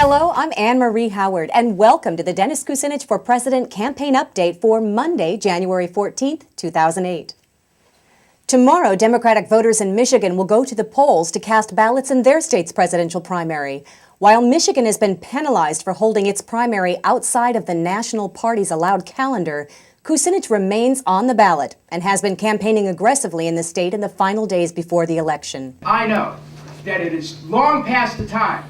Hello, I'm Anne Marie Howard, and welcome to the Dennis Kucinich for President campaign update for Monday, January 14th, 2008. Tomorrow, Democratic voters in Michigan will go to the polls to cast ballots in their state's presidential primary. While Michigan has been penalized for holding its primary outside of the national party's allowed calendar, Kucinich remains on the ballot and has been campaigning aggressively in the state in the final days before the election. I know that it is long past the time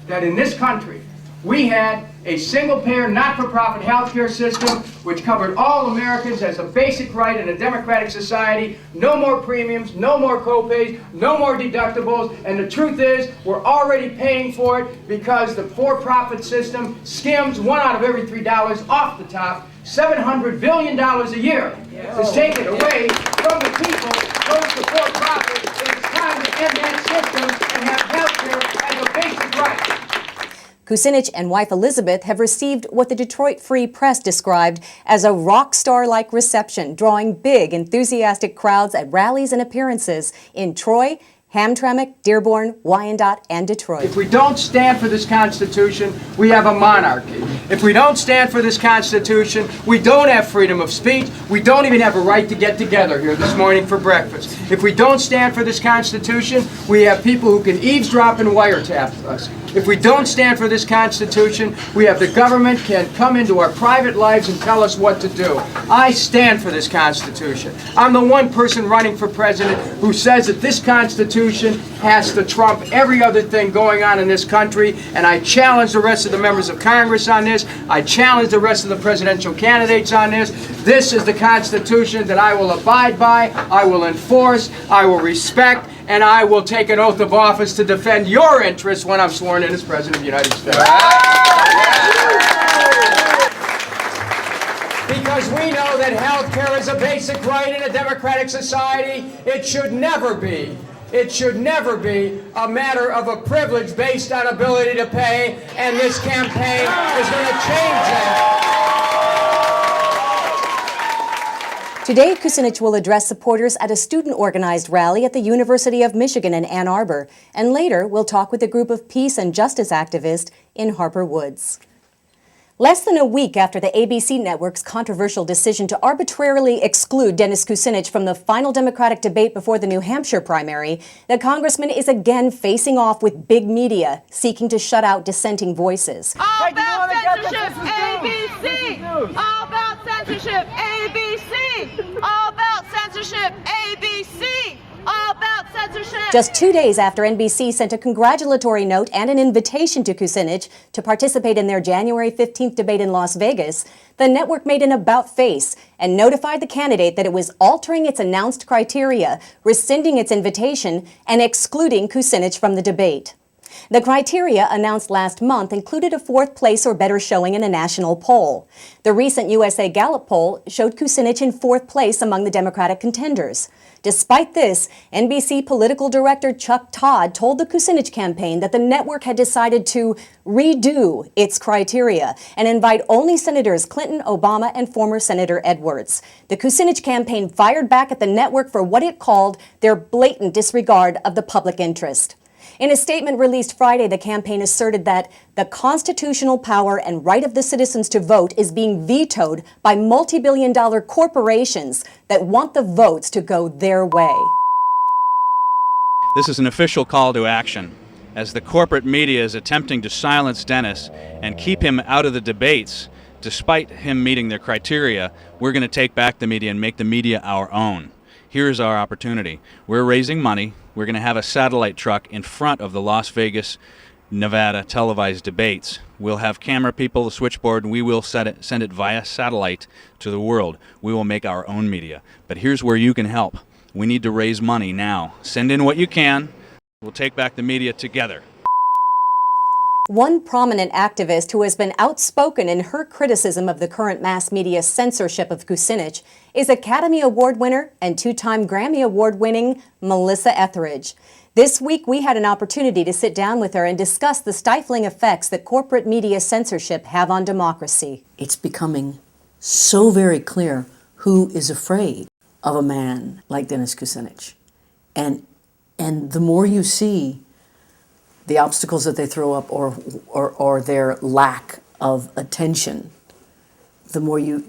that in this country we had a single-payer, not-for-profit health care system which covered all Americans as a basic right in a democratic society. No more premiums, no more co-pays, no more deductibles, and the truth is we're already paying for it because the for-profit system skims $1 out of every $3 off the top. $700 billion a year is taken away from the people, goes to for-profit. It's time to end that system and have health care as a basic right. Kucinich and wife Elizabeth have received what the Detroit Free Press described as a rock star-like reception, drawing big, enthusiastic crowds at rallies and appearances in Troy, Hamtramck, Dearborn, Wyandotte, and Detroit. If we don't stand for this Constitution, we have a monarchy. If we don't stand for this Constitution, we don't have freedom of speech. We don't even have a right to get together here this morning for breakfast. If we don't stand for this Constitution, we have people who can eavesdrop and wiretap us. If we don't stand for this Constitution, we have the government can come into our private lives and tell us what to do. I stand for this Constitution. I'm the one person running for president who says that this Constitution has to trump every other thing going on in this country, and I challenge the rest of the members of Congress on this. I challenge the rest of the presidential candidates on this. This is the Constitution that I will abide by, I will enforce, I will respect, and I will take an oath of office to defend your interests when I'm sworn in as President of the United States. Because we know that health care is a basic right in a democratic society. It should never be a matter of a privilege based on ability to pay, and this campaign is going to change that. Today, Kucinich will address supporters at a student-organized rally at the University of Michigan in Ann Arbor, and later we'll talk with a group of peace and justice activists in Harper Woods. Less than a week after the ABC network's controversial decision to arbitrarily exclude Dennis Kucinich from the final Democratic debate before the New Hampshire primary, the congressman is again facing off with big media, seeking to shut out dissenting voices. All about censorship, ABC! All about censorship, ABC! All about censorship, ABC! All about censorship! Just 2 days after NBC sent a congratulatory note and an invitation to Kucinich to participate in their January 15th debate in Las Vegas, the network made an about-face and notified the candidate that it was altering its announced criteria, rescinding its invitation, and excluding Kucinich from the debate. The criteria announced last month included a fourth place or better showing in a national poll. The recent USA Gallup poll showed Kucinich in fourth place among the Democratic contenders. Despite this, NBC political director Chuck Todd told the Kucinich campaign that the network had decided to redo its criteria and invite only Senators Clinton, Obama, and former Senator Edwards. The Kucinich campaign fired back at the network for what it called their blatant disregard of the public interest. In a statement released Friday, the campaign asserted that the constitutional power and right of the citizens to vote is being vetoed by multi-billion-dollar corporations that want the votes to go their way. This is an official call to action. As the corporate media is attempting to silence Dennis and keep him out of the debates, despite him meeting their criteria, we're going to take back the media and make the media our own. Here's our opportunity. We're raising money. We're going to have a satellite truck in front of the Las Vegas, Nevada televised debates. We'll have camera people, the switchboard, and we will send it via satellite to the world. We will make our own media. But here's where you can help. We need to raise money now. Send in what you can. We'll take back the media together. One prominent activist who has been outspoken in her criticism of the current mass media censorship of Kucinich is Academy Award winner and two-time Grammy Award-winning Melissa Etheridge. This week, we had an opportunity to sit down with her and discuss the stifling effects that corporate media censorship have on democracy. It's becoming so very clear who is afraid of a man like Dennis Kucinich. And the more you see the obstacles that they throw up or their lack of attention, the more you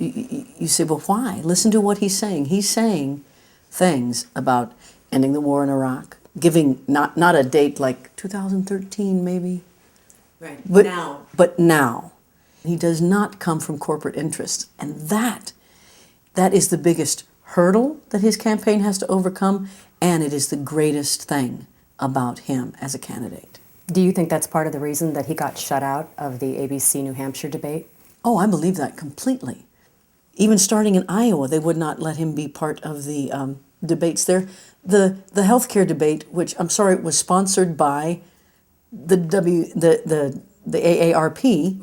say, well, why? Listen to what he's saying. He's saying things about ending the war in Iraq, giving not a date like 2013 maybe, Right. but now. He does not come from corporate interests, and that is the biggest hurdle that his campaign has to overcome, and it is the greatest thing about him as a candidate. Do you think that's part of the reason that he got shut out of the ABC New Hampshire debate? Oh, I believe that completely. Even starting in Iowa, they would not let him be part of the debates there. The healthcare debate, which I'm sorry was sponsored by the AARP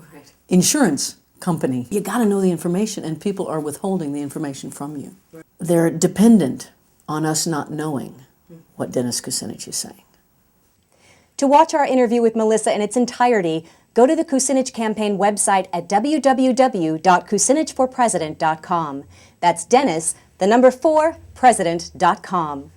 insurance company. You got to know the information, and people are withholding the information from you. They're dependent on us not knowing what Dennis Kucinich is saying. To watch our interview with Melissa in its entirety, go to the Kucinich Campaign website at www.kucinichforpresident.com. That's Dennis, the number 4, president.com.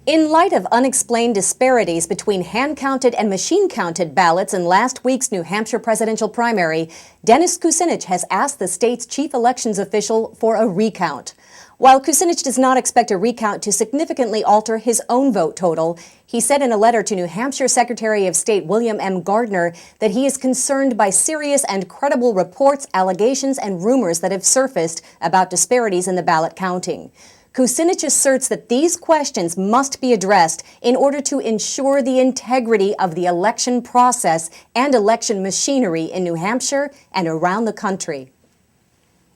In light of unexplained disparities between hand-counted and machine-counted ballots in last week's New Hampshire presidential primary, Dennis Kucinich has asked the state's chief elections official for a recount. While Kucinich does not expect a recount to significantly alter his own vote total, he said in a letter to New Hampshire Secretary of State William M. Gardner that he is concerned by serious and credible reports, allegations, and rumors that have surfaced about disparities in the ballot counting. Kucinich asserts that these questions must be addressed in order to ensure the integrity of the election process and election machinery in New Hampshire and around the country.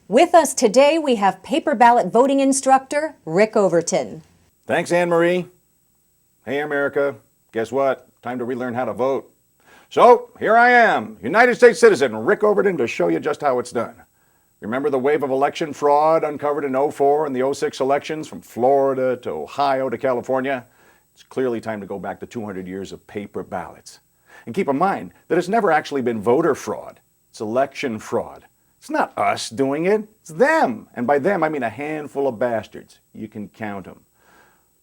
With us today, we have paper ballot voting instructor Rick Overton. Thanks, Anne-Marie. Hey, America. Guess what? Time to relearn how to vote. So, here I am, United States citizen Rick Overton, to show you just how it's done. Remember the wave of election fraud uncovered in 04 and the 06 elections from Florida to Ohio to California? It's clearly time to go back to 200 years of paper ballots. And keep in mind that it's never actually been voter fraud. It's election fraud. It's not us doing it, it's them. And by them, I mean a handful of bastards. You can count them.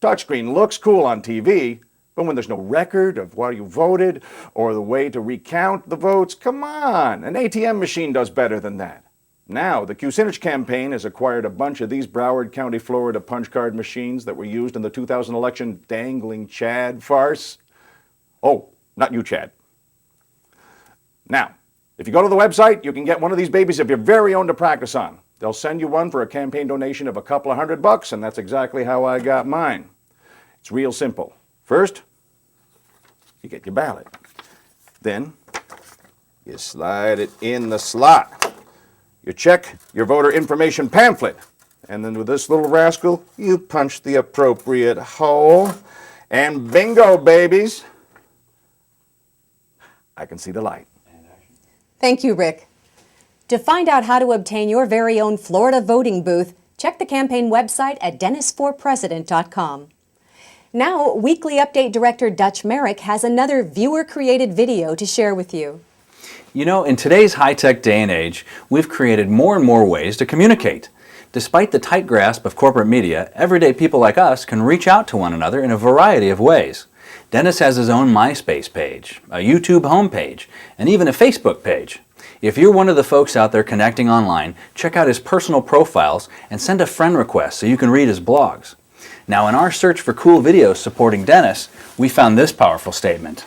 Touchscreen looks cool on TV, but when there's no record of what you voted or the way to recount the votes, come on, an ATM machine does better than that. Now, the Kucinich campaign has acquired a bunch of these Broward County, Florida punch card machines that were used in the 2000 election dangling Chad farce. Oh, not you, Chad. Now, if you go to the website, you can get one of these babies of your very own to practice on. They'll send you one for a campaign donation of a couple of $100, and that's exactly how I got mine. It's real simple. First, you get your ballot. Then, you slide it in the slot. You check your voter information pamphlet. And then with this little rascal, you punch the appropriate hole. And bingo, babies. I can see the light. Thank you, Rick. To find out how to obtain your very own Florida voting booth, check the campaign website at dennisforpresident.com. Now, Weekly Update Director Dutch Merrick has another viewer-created video to share with you. You know, in today's high-tech day and age, we've created more and more ways to communicate. Despite the tight grasp of corporate media, everyday people like us can reach out to one another in a variety of ways. Dennis has his own MySpace page, a YouTube homepage, and even a Facebook page. If you're one of the folks out there connecting online, check out his personal profiles and send a friend request so you can read his blogs. Now, in our search for cool videos supporting Dennis, we found this powerful statement.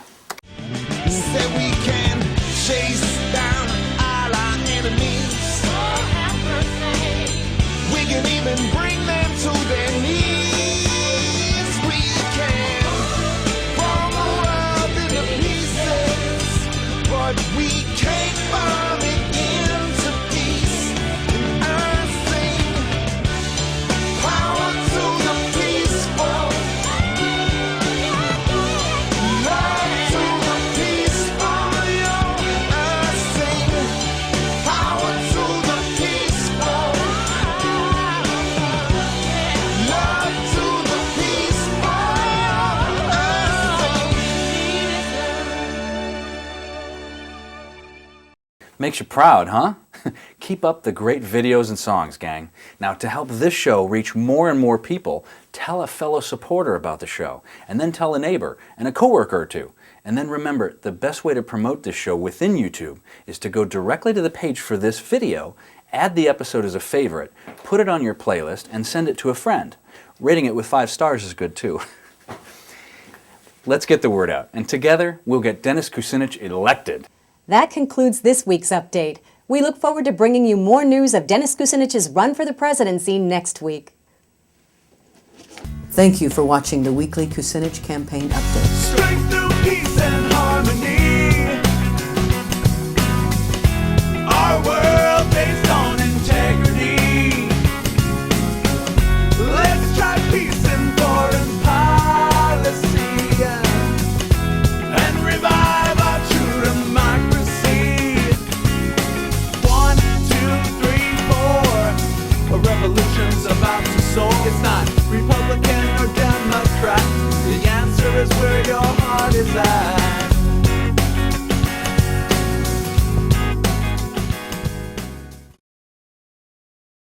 Makes you proud, huh? Keep up the great videos and songs, gang. Now, to help this show reach more and more people, tell a fellow supporter about the show, and then tell a neighbor and a coworker or two. And then remember, the best way to promote this show within YouTube is to go directly to the page for this video, add the episode as a favorite, put it on your playlist, and send it to a friend. Rating it with 5 stars is good too. Let's get the word out, and together we'll get Dennis Kucinich elected. That concludes this week's update. We look forward to bringing you more news of Dennis Kucinich's run for the presidency next week. Thank you for watching the weekly Kucinich Campaign Update. Strength